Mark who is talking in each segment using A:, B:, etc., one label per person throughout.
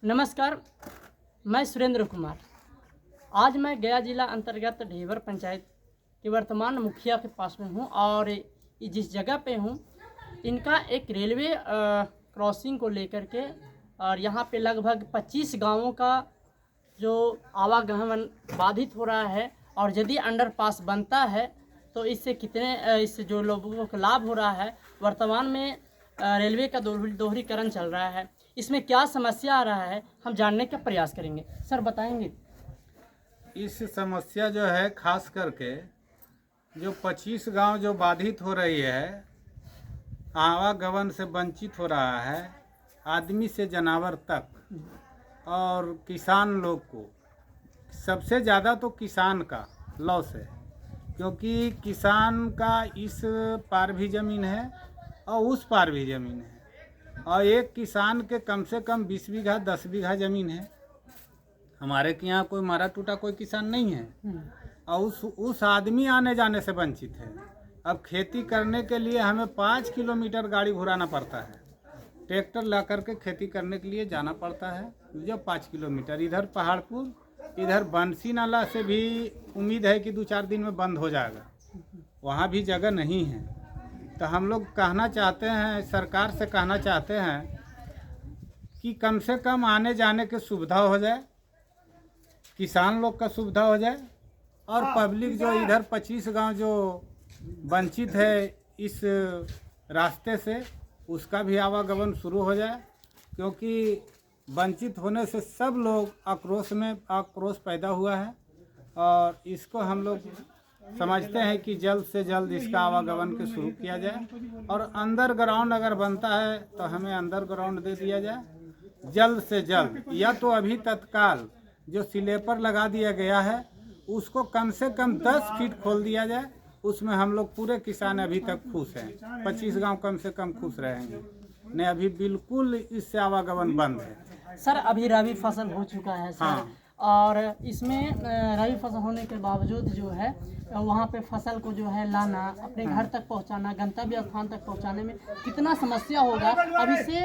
A: नमस्कार, मैं सुरेंद्र कुमार। आज मैं गया जिला अंतर्गत ढेबर पंचायत के वर्तमान मुखिया के पास में हूँ और जिस जगह पे हूँ इनका एक रेलवे क्रॉसिंग को लेकर के और यहाँ पे लगभग 25 गांवों का जो आवागमन बाधित हो रहा है और यदि अंडरपास बनता है तो इससे जो लोगों को लाभ हो रहा है। वर्तमान में रेलवे का दोहरीकरण चल रहा है, इसमें क्या समस्या आ रहा है हम जानने का प्रयास करेंगे। सर बताएंगे।
B: इस समस्या जो है खास करके जो 25 गांव जो बाधित हो रही है, आवागमन से वंचित हो रहा है, आदमी से जानवर तक और किसान लोग को सबसे ज़्यादा तो किसान का लॉस है, क्योंकि किसान का इस पार भी ज़मीन है और उस पार भी ज़मीन है और एक किसान के कम से कम 20 बीघा 10 बीघा ज़मीन है। हमारे के यहाँ कोई मारा टूटा कोई किसान नहीं है और उस आदमी आने जाने से वंचित है। अब खेती करने के लिए हमें 5 किलोमीटर गाड़ी घुराना पड़ता है, ट्रैक्टर ला करके खेती करने के लिए जाना पड़ता है जो 5 किलोमीटर। इधर पहाड़पुर, इधर बंसी नाला से भी उम्मीद है कि 2-4 दिन में बंद हो जाएगा, वहाँ भी जगह नहीं है। तो हम लोग कहना चाहते हैं, सरकार से कहना चाहते हैं कि कम से कम आने जाने की सुविधा हो जाए, किसान लोग का सुविधा हो जाए और पब्लिक जो इधर 25 गांव जो वंचित है इस रास्ते से, उसका भी आवागमन शुरू हो जाए, क्योंकि वंचित होने से सब लोग आक्रोश पैदा हुआ है और इसको हम लोग समझते हैं कि जल्द से जल्द इसका आवागमन के शुरू किया जाए और अंडर ग्राउंड अगर बनता है तो हमें अंडर ग्राउंड दे दिया जाए जल्द से जल्द, या तो अभी तत्काल जो स्लीपर लगा दिया गया है उसको कम से कम 10 फीट खोल दिया जाए। उसमें हम लोग पूरे किसान अभी तक खुश हैं, 25 गांव कम से कम खुश रहेंगे। नहीं अभी बिल्कुल इससे आवागमन बंद है।
A: सर अभी रबी फसल हो चुका है सर।
B: हाँ।
A: और इसमें रबी फसल होने के बावजूद जो है वहाँ पे फसल को जो है लाना, अपने घर तक पहुँचाना, गंतव्य स्थान तक पहुँचाने में कितना समस्या होगा। अब इससे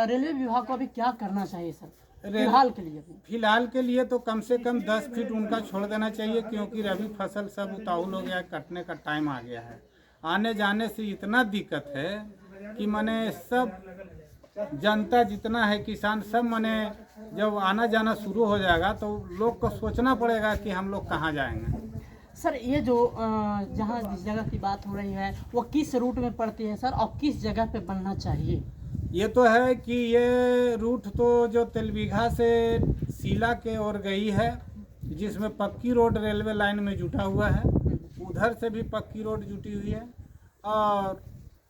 A: रेलवे विभाग को अभी क्या करना चाहिए सर
B: फिलहाल के लिए तो कम से कम 10 फीट उनका छोड़ देना चाहिए, क्योंकि रबी फसल सब उतावल हो गया, कटने का टाइम आ गया है। आने जाने से इतना दिक्कत है कि माने सब जनता जितना है किसान सब माने जब आना जाना शुरू हो जाएगा तो लोग को सोचना पड़ेगा कि हम लोग कहाँ जाएंगे।
A: सर ये जो जहाँ जिस जगह की बात हो रही है वो किस रूट में पड़ती है सर और किस जगह पे बनना चाहिए?
B: ये तो है कि ये रूट तो जो तेलबीघा से सीला के ओर गई है, जिसमें पक्की रोड रेलवे लाइन में जुटा हुआ है, उधर से भी पक्की रोड जुटी हुई है और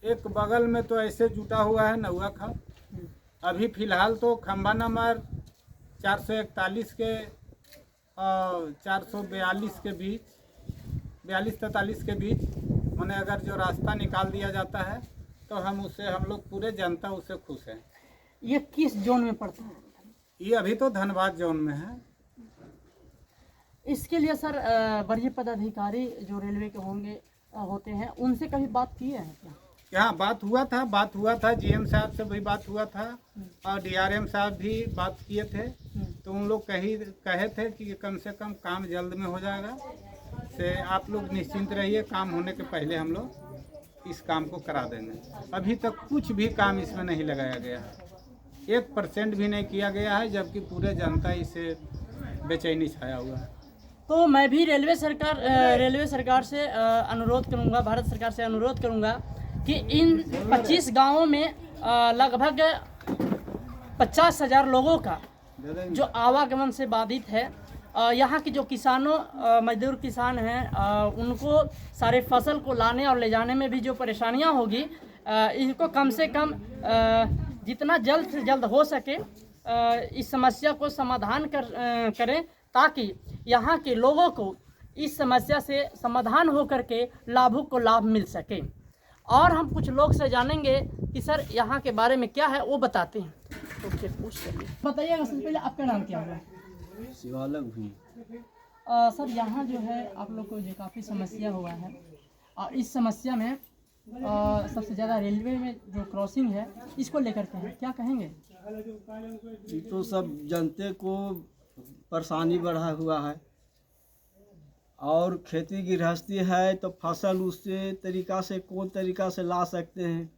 B: एक बगल में तो ऐसे जुटा हुआ है नौआ खा। अभी फ़िलहाल तो खंबा नंबर 441 के और 442 के बीच, 42-43 के बीच मैंने अगर जो रास्ता निकाल दिया जाता है तो हम लोग पूरे जनता उससे खुश हैं।
A: ये किस जोन में पड़ता है?
B: ये अभी तो धनबाद जोन में है।
A: इसके लिए सर वरीय पदाधिकारी जो रेलवे के होते हैं उनसे कभी बात की है क्या?
B: यहाँ बात हुआ था जीएम साहब से भी बात हुआ था और डीआरएम साहब भी बात किए थे, तो उन लोग कहे थे कि कम से कम काम जल्द में हो जाएगा, से आप लोग निश्चिंत रहिए, काम होने के पहले हम लोग इस काम को करा देंगे। अभी तक कुछ भी काम इसमें नहीं लगाया गया है, 1% भी नहीं किया गया है, जबकि पूरे जनता इसे बेचैनी छाया हुआ है।
A: तो मैं भी रेलवे सरकार से अनुरोध करूंगा, भारत सरकार से अनुरोध करूंगा कि इन 25 गांवों में लगभग 50,000 लोगों का जो आवागमन से बाधित है, यहाँ की जो मजदूर किसान हैं उनको सारे फसल को लाने और ले जाने में भी जो परेशानियाँ होगी, इनको कम से कम जितना जल्द से जल्द हो सके इस समस्या को समाधान करें, ताकि यहाँ के लोगों को इस समस्या से समाधान होकर के लाभुक को लाभ मिल सके। और हम कुछ लोग से जानेंगे कि सर यहाँ के बारे में क्या है वो बताते हैं। ओके, बताइएगा सबसे पहले आपका नाम क्या होगा?
C: शिवालक भी।
A: सर यहाँ जो है आप लोग को जो काफ़ी समस्या हुआ है और इस समस्या में सबसे ज़्यादा रेलवे में जो क्रॉसिंग है इसको लेकर के है, क्या कहेंगे?
C: ये तो सब जनते को परेशानी बढ़ा हुआ है, और खेती गृहस्थी है तो फसल उससे तरीका से कौन तरीका से ला सकते हैं।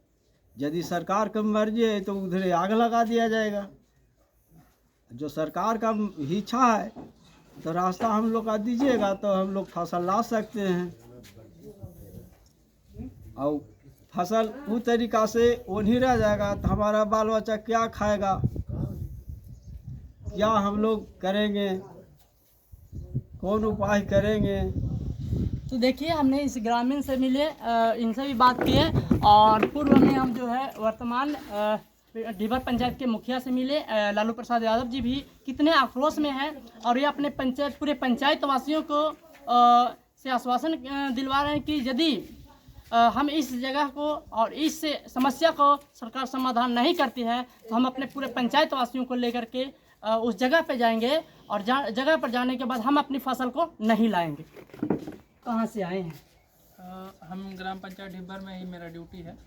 C: यदि सरकार का मर्जी है तो उधर आग लगा दिया जाएगा। जो सरकार का इच्छा है तो रास्ता हम लोग का दीजिएगा तो हम लोग फसल ला सकते हैं, और फसल उस तरीका से वो नहीं रह जाएगा तो हमारा बाल बच्चा क्या खाएगा, क्या हम लोग करेंगे, कौन उपाय करेंगे।
A: तो देखिए हमने इस ग्रामीण से मिले, इनसे भी बात की है, और पूर्व में हम जो है वर्तमान ढीबर पंचायत के मुखिया से मिले, लालू प्रसाद यादव जी भी कितने आक्रोश में हैं, और ये अपने पंचायत पूरे पंचायत वासियों को से आश्वासन दिलवा रहे हैं कि यदि हम इस जगह को और इस समस्या को सरकार समाधान नहीं करती है तो हम अपने पूरे पंचायत वासियों को लेकर के उस जगह पे जाएंगे, और जगह पर जाने के बाद हम अपनी फसल को नहीं लाएंगे। कहाँ से आए हैं?
D: हम ग्राम पंचायत ढिब्बर में ही मेरा ड्यूटी है।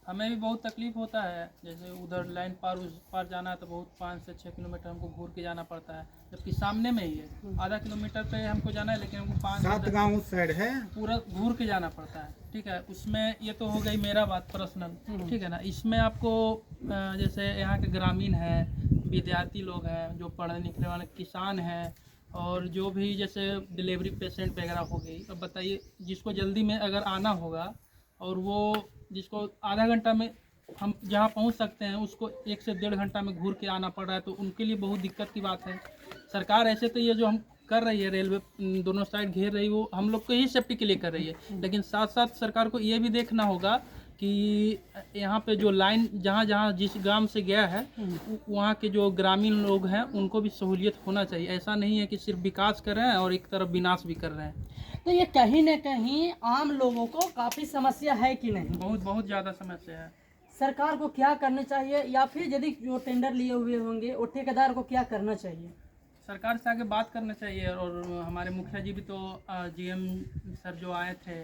D: हमें भी बहुत तकलीफ़ होता है, जैसे उधर लाइन पार उस पार जाना है तो बहुत 5 से 6 किलोमीटर हमको घूर के जाना पड़ता है, जबकि सामने में ही है, आधा किलोमीटर पे हमको जाना है, लेकिन हमको
B: 7 गांव उस साइड है,
D: पूरा घूर के जाना पड़ता है। ठीक है, उसमें ये तो हो गई मेरा बात पर्सनल, ठीक है ना। इसमें आपको जैसे यहाँ के ग्रामीण हैं, विद्यार्थी लोग हैं, जो पढ़ने लिखने वाले किसान हैं, और जो भी जैसे डिलीवरी पेशेंट वगैरह हो गई, अब बताइए जिसको जल्दी में अगर आना होगा और वो जिसको आधा घंटा में हम जहाँ पहुँच सकते हैं उसको 1 से 1.5 घंटा में घूर के आना पड़ रहा है, तो उनके लिए बहुत दिक्कत की बात है। सरकार ऐसे तो ये जो हम कर रही है, रेलवे दोनों साइड घेर रही है, वो हम लोग को ही सेफ्टी के लिए कर रही है, लेकिन साथ साथ सरकार को ये भी देखना होगा कि यहाँ पे जो लाइन जहाँ जहाँ जिस गांव से गया है वहाँ के जो ग्रामीण लोग हैं उनको भी सहूलियत होना चाहिए। ऐसा नहीं है कि सिर्फ विकास कर रहे हैं और एक तरफ विनाश भी कर रहे हैं।
A: तो ये कहीं न कहीं आम लोगों को काफ़ी समस्या है कि नहीं?
D: बहुत बहुत ज़्यादा समस्या है।
A: सरकार को क्या करना चाहिए, या फिर यदि जो टेंडर लिए हुए होंगे वो ठेकेदार को क्या करना चाहिए?
D: सरकार से आगे बात करना चाहिए, और हमारे मुखिया जी भी तो GM सर जो आए थे,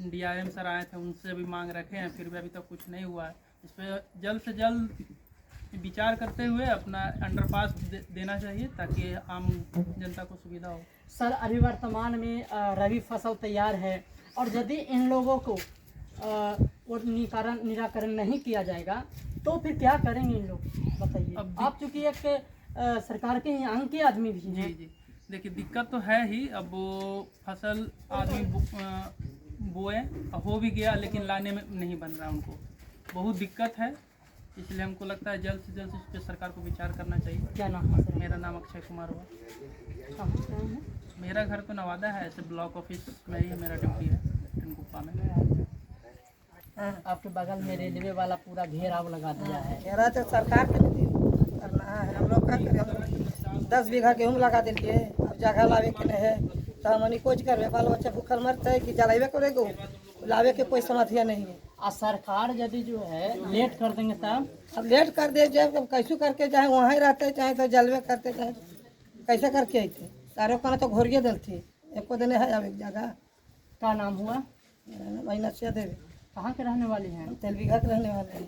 D: DRM सर आए थे, उनसे भी मांग रखे हैं, फिर भी अभी तक कुछ नहीं हुआ है। इस पर जल्द से जल्द विचार करते हुए अपना अंडरपास देना चाहिए ताकि आम जनता को सुविधा हो।
A: सर अभी वर्तमान में रबी फसल तैयार है, और यदि इन लोगों को वो निराकरण नहीं किया जाएगा तो फिर क्या करेंगे इन लोग, बताइए। आप चूँकि एक सरकार के ही अंग के आदमी भी हैं।
D: जी जी, देखिए दिक्कत तो है ही। अब वो फसल आदमी बोए हो भी गया, लेकिन लाने में नहीं बन रहा, उनको बहुत दिक्कत है। इसलिए हमको लगता है जल्द से जल्द इस पर सरकार को विचार करना चाहिए।
A: क्या नाम है सर?
D: मेरा नाम अक्षय कुमार हुआ।
A: कहाँ से आए हैं?
D: मेरा घर तो नवादा है, ऐसे ब्लॉक ऑफिस में ही मेरा ड्यूटी है, टिनकुप्पा में।
A: आपके बगल में रेलवे वाला पूरा घेराव लगा दिया है।
E: घेरा तो सरकार के लिए करना है, हम लोग का करें। 10 बीघा गेहूँ लगा दिलिए, अब जगह लावे के नहीं है तो हमनी कुछ करबे, बाल बच्चा भूखल मरते है कि जलावे करेगो, लावे के कोई समस्या नहीं है।
A: और सरकार यदि जो है लेट कर देंगे तब?
E: अब लेट कर दे, जब कैसे करके चाहे वहाँ ही रहते, चाहे तो जलवे करते, चाहे कैसे करके अते सारे को तो घोरिए दिलती, एको दिन है। अब एक जगह
A: क्या नाम हुआ?
E: महीना से देवे।
A: कहाँ के रहने वाले हैं?
E: तेल बीघा के रहने वाले हैं।